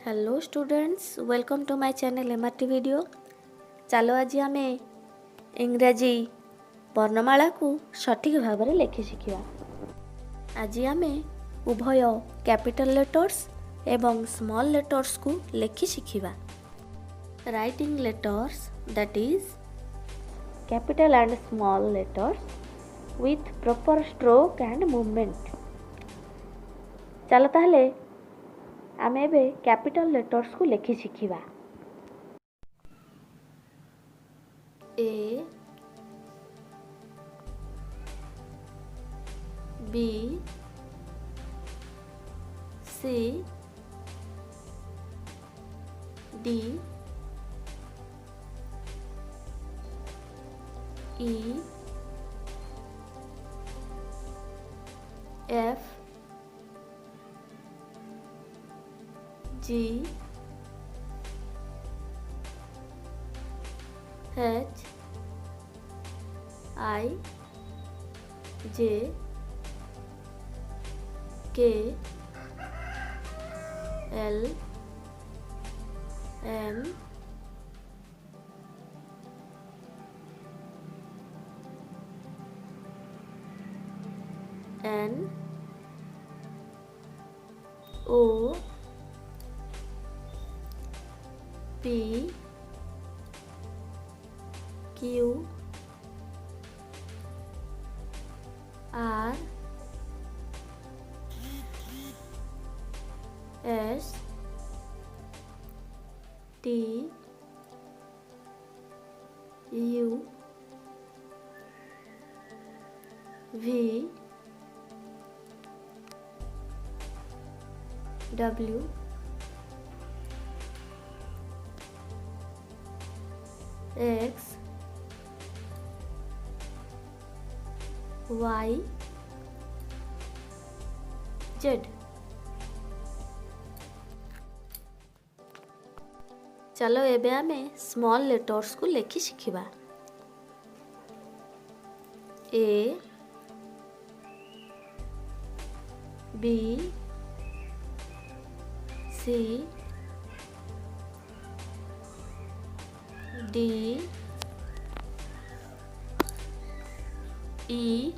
Hello students, welcome to my channel MRT video. चलो आज आम इंग्राजी वर्णमाला को सठिक भाव में लिखि शिखा। आज आम उभय कैपिटल लेटर्स एवं स्मॉल लेटर्स को लिखि शिखा। Writing letters that is capital and small letters with proper stroke and movement. चलो ताहले आम एबे कैपिटल लेटर्स को लिखि शिखिबा। A B C D E F G H I J K L M N O P Q R S T U V W X Y Z। चलो एबे आमे स्मॉल लेटर्स को लिखि शिखिबा। A B C D E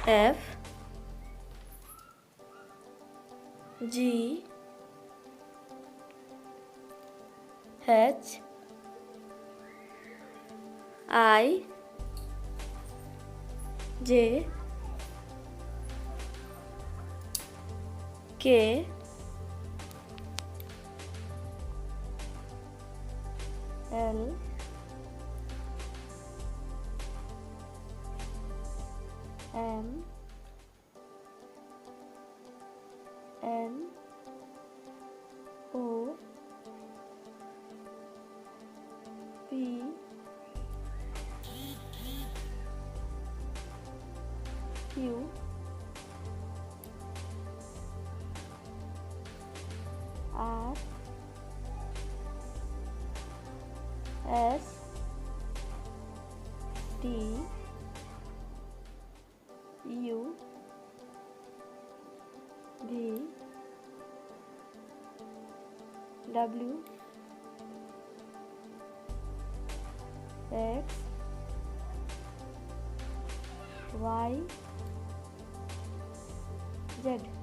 F G H I J K L M N O P Q R S T U V W X Y Z।